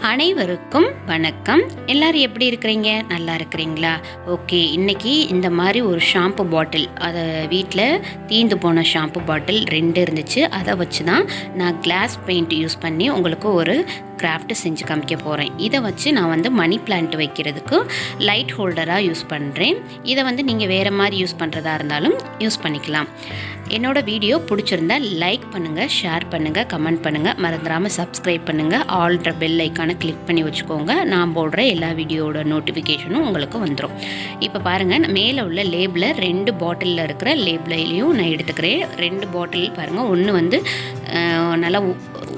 அனைவருக்கும் வணக்கம். எல்லாரும் எப்படி இருக்கிறீங்க? நல்லா இருக்கிறீங்களா? ஓகே, இன்றைக்கி இந்த மாதிரி ஒரு ஷாம்பு பாட்டில், அதை வீட்டில் தீந்து போன ஷாம்பு பாட்டில் 2 இருந்துச்சு. அதை வச்சு தான் நான் கிளாஸ் பெயிண்ட் யூஸ் பண்ணி உங்களுக்கு ஒரு கிராஃப்ட் செஞ்சு காமிக்க போகிறேன். இதை வச்சு நான் மணி பிளான்ட் வைக்கிறதுக்கு லைட் ஹோல்டராக யூஸ் பண்ணுறேன். இதை நீங்கள் வேறு மாதிரி யூஸ் பண்ணுறதா இருந்தாலும் யூஸ் பண்ணிக்கலாம். என்னோடய வீடியோ பிடிச்சிருந்தா லைக் பண்ணுங்கள், ஷேர் பண்ணுங்கள், கமெண்ட் பண்ணுங்கள், மறந்துடாமல் சப்ஸ்கிரைப் பண்ணுங்கள். ஆல்ற பெல் ஐக்கானை கிளிக் பண்ணி வச்சுக்கோங்க. நான் போடுற எல்லா வீடியோட நோட்டிஃபிகேஷனும் உங்களுக்கு வந்துடும். இப்போ பாருங்கள், மேலே உள்ள லேபிளை 2 பாட்டிலில் இருக்கிற லேபிளையும் நான் எடுத்துக்கிறேன். 2 பாட்டில் பாருங்கள், ஒன்று நல்லா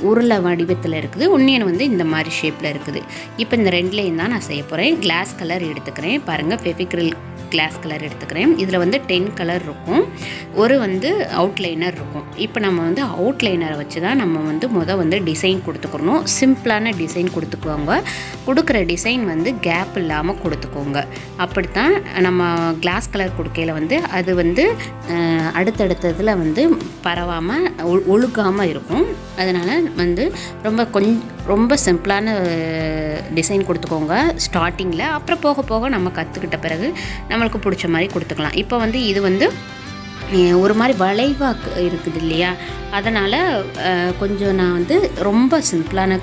உருளை வடிவத்தில் இருக்குது, ஒன்று இந்த மாதிரி ஷேப்பில் இருக்குது. இப்போ இந்த 2லேயும் தான் நான் செய்ய போகிறேன். கிளாஸ் கலர் எடுத்துக்கிறேன். பாருங்கள், ஃபெவிக்ரில் கிளாஸ் கலர் எடுத்துக்கிறேன். இதில் 10 கலர் இருக்கும், ஒரு அவுட்லைனர் இருக்கும். இப்போ நம்ம அவுட்லைனரை வச்சு தான் நம்ம டிசைன் கொடுத்துக்கணும். சிம்பிளான டிசைன் கொடுத்துக்குவாங்க. கொடுக்குற டிசைன் கேப் இல்லாமல் கொடுத்துக்கோங்க. அப்படித்தான் நம்ம கிளாஸ் கலர் கொடுக்கையில் அது அடுத்தடுத்ததில் பரவாமல் ஒழுகாமல் இருக்கும். அதனால் ரொம்ப சிம்பிளான டிசைன் கொடுத்துக்கோங்க ஸ்டார்டிங்கில். அப்புறம் போக போக நம்ம கற்றுக்கிட்ட பிறகு நம்மளுக்கு பிடிச்ச மாதிரி கொடுத்துக்கலாம். இப்போ இது ஒரு மாதிரி வளைவாக இருக்குது இல்லையா, அதனால் கொஞ்சம் நான் ரொம்ப சிம்பிளான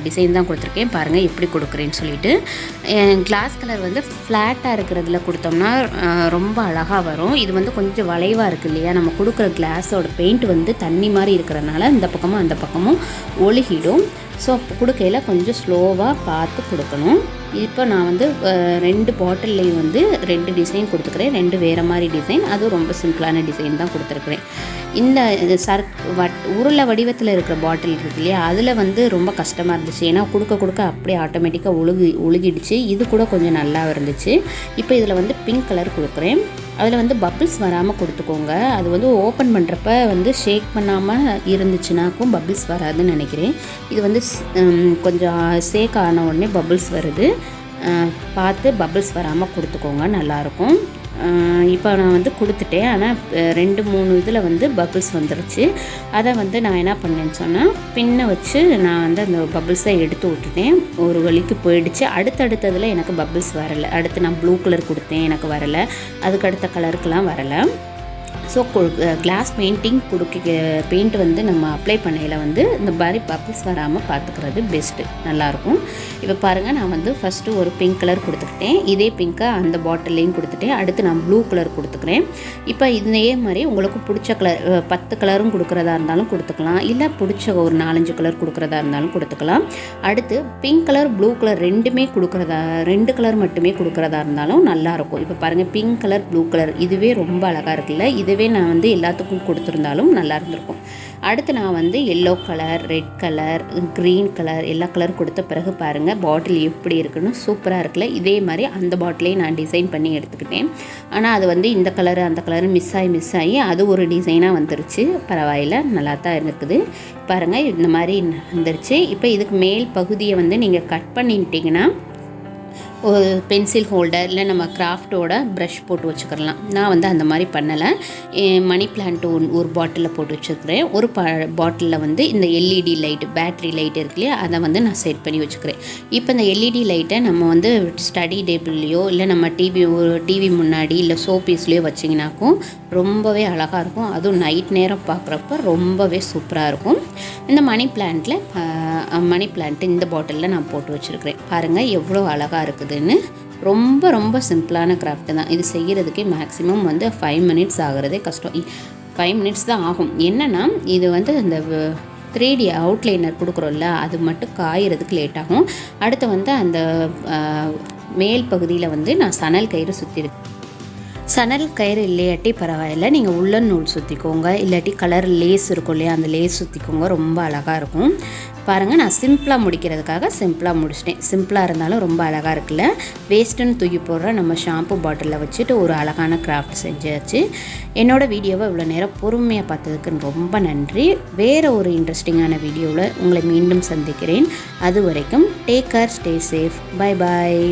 டிசைன் தான் கொடுத்துருக்கேன். பாருங்கள் எப்படி கொடுக்குறேன்னு சொல்லிட்டு. கிளாஸ் கலர் ஃப்ளாட்டாக இருக்கிறதுல கொடுத்தோம்னா ரொம்ப அழகாக வரும். இது கொஞ்சம் வளைவாக இருக்குது இல்லையா, நம்ம கொடுக்குற கிளாஸோட பெயிண்ட் தண்ணி மாதிரி இருக்கிறதுனால இந்த பக்கமும் அந்த பக்கமும் ஒழுகிடும். ஸோ கொடுக்கையில் கொஞ்சம் ஸ்லோவாக பார்த்து கொடுக்கணும். இப்போ நான் 2 பாட்டில்லையும் 2 டிசைன் கொடுத்துக்கிறேன். 2 வேறு மாதிரி டிசைன், அதுவும் ரொம்ப சிம்பிளான டிசைன் தான் கொடுத்துருக்குறேன். இந்த உருளை வடிவத்தில் இருக்கிற பாட்டில் இருக்கு இல்லையா, அதில் ரொம்ப கஷ்டமாக இருந்துச்சு. ஏன்னா கொடுக்க அப்படியே ஆட்டோமேட்டிக்காக ஒழுகிடுச்சு. இது கூட கொஞ்சம் நல்லா இருந்துச்சு. இப்போ இதில் பிங்க் கலர் கொடுக்குறேன். அதில் பபிள்ஸ் வராமல் கொடுத்துக்கோங்க. அது ஓப்பன் பண்ணுறப்ப ஷேக் பண்ணாமல் இருந்துச்சுனாக்கும் பபிள்ஸ் வராதுன்னு நினைக்கிறேன். இது கொஞ்சம் ஷேக் ஆன உடனே பபிள்ஸ் வருது. பார்த்து பபிள்ஸ் வராமல் கொடுத்துக்கோங்க, நல்லாயிருக்கும். இப்போ நான் கொடுத்துட்டேன். ஆனால் 2-3 இதில் பபிள்ஸ் வந்துருச்சு. அதை நான் என்ன பண்ணேன்னு சொன்னால், பின்ன வச்சு நான் அந்த பபிள்ஸை எடுத்து விட்டுட்டேன். ஒரு வழிக்கு போயிடுச்சு. அடுத்தடுத்ததில் எனக்கு பபிள்ஸ் வரலை. அடுத்து நான் ப்ளூ கலர் கொடுத்தேன், எனக்கு வரலை. அதுக்கு அடுத்த கலருக்கெலாம் வரலை. ஸோ கிளாஸ் பெயிண்டிங் பெயிண்ட் நம்ம அப்ளை பண்ணையில் இந்த மாதிரி பபிள்ஸ் வராமல் பார்த்துக்கிறது பெஸ்ட்டு, நல்லாயிருக்கும். இப்போ பாருங்கள், நான் ஃபஸ்ட்டு ஒரு பிங்க் கலர் கொடுத்துக்கிட்டேன். இதே பிங்க்கை அந்த பாட்டிலையும் கொடுத்துட்டேன். அடுத்து நான் ப்ளூ கலர் கொடுத்துக்கிறேன். இப்போ இதே மாதிரி உங்களுக்கு பிடிச்ச கலர் 10 கலரும் கொடுக்குறதா இருந்தாலும் கொடுத்துக்கலாம், இல்லை பிடிச்ச ஒரு 4-5 கலர் கொடுக்குறதா இருந்தாலும் கொடுத்துக்கலாம். அடுத்து pink colour blue colour 2 colour மட்டுமே கொடுக்குறதா இருந்தாலும் நல்லாயிருக்கும். இப்போ பாருங்கள், பிங்க் கலர் ப்ளூ கலர் இதுவே ரொம்ப அழகாக இருக்குல்ல. இதுவே நான் எல்லாத்துக்கும் கொடுத்துருந்தாலும் நல்லா இருந்திருக்கும். அடுத்து நான் yellow colour, red colour, green colour எல்லா கலர் கொடுத்த பிறகு பாருங்கள் பாட்டில் எப்படி இருக்குன்னு சூப்பராக இருக்குல்ல. இதே மாதிரி அந்த பாட்டிலையும் நான் டிசைன் பண்ணி எடுத்துக்கிட்டேன். ஆனால் அது இந்த கலரு அந்த கலரு மிஸ் ஆகி அது ஒரு டிசைனாக வந்துருச்சு. பரவாயில்ல, நல்லா தான் இருக்குது. பாருங்கள், இந்த மாதிரி வந்துருச்சு. இப்போ இதுக்கு மேல் பகுதியை நீங்கள் கட் பண்ணிட்டீங்கன்னா ஒரு பென்சில் ஹோல்டர் இல்லை நம்ம கிராஃப்டோட ப்ரஷ் போட்டு வச்சுக்கலாம். நான் அந்த மாதிரி பண்ணலை. மணி பிளான்ட் ஒரு பாட்டிலில் போட்டு வச்சுருக்கிறேன். ஒரு பாட்டிலில் இந்த எல்இடி லைட்டு, பேட்ரி லைட் இருக்கு இல்லையா, அதை நான் செட் பண்ணி வச்சுக்கிறேன். இப்போ இந்த எல்இடி லைட்டை நம்ம ஸ்டடி டேபிள்லையோ இல்லை நம்ம டிவி முன்னாடி இல்லை ஷோபீஸ்லேயோ வச்சிங்கனாக்கும் ரொம்பவே அழகாக இருக்கும். அதுவும் நைட் நேரம் பார்க்குறப்ப ரொம்பவே சூப்பராக இருக்கும். இந்த மணி பிளான்ட் இந்த பாட்டிலில் நான் போட்டு வச்சுருக்கிறேன். பாருங்கள் எவ்வளோ அழகாக இருக்குதுன்னு. ரொம்ப சிம்பிளான கிராஃப்ட் தான். இது செய்கிறதுக்கே மேக்ஸிமம் 5 மினிட்ஸ் ஆகிறதே கஷ்டம். 5 மினிட்ஸ் தான் ஆகும். என்னென்னா இது இந்த 3D அவுட்லைனர் கொடுக்குறோம்ல, அது மட்டும் காயறதுக்கு லேட் ஆகும். அடுத்து அந்த மேல் பகுதியில் நான் சணல் கயிறு சுற்றிருக்கேன். சணல் கயிறு இல்லையாட்டி பரவாயில்ல, நீங்கள் உள்ளன் நூல் சுற்றிக்கோங்க, இல்லாட்டி கலர் லேஸ் இருக்கும் இல்லையா, அந்த லேஸ் சுற்றிக்கோங்க, ரொம்ப அழகாக இருக்கும். பாருங்கள், நான் சிம்பிளாக முடிக்கிறதுக்காக சிம்பிளாக முடிச்சிட்டேன். சிம்பிளாக இருந்தாலும் ரொம்ப அழகாக இருக்குல்ல. வேஸ்ட்டுன்னு தூக்கி போடுற நம்ம ஷாம்பு பாட்டிலில் வச்சுட்டு ஒரு அழகான கிராஃப்ட் செஞ்சாச்சு. என்னோடய வீடியோவை இவ்வளோ நேரம் பொறுமையாக பார்த்ததுக்கு ரொம்ப நன்றி. வேறு ஒரு இன்ட்ரெஸ்டிங்கான வீடியோவில் உங்களை மீண்டும் சந்திக்கிறேன். அது வரைக்கும் take care, stay safe, bye bye.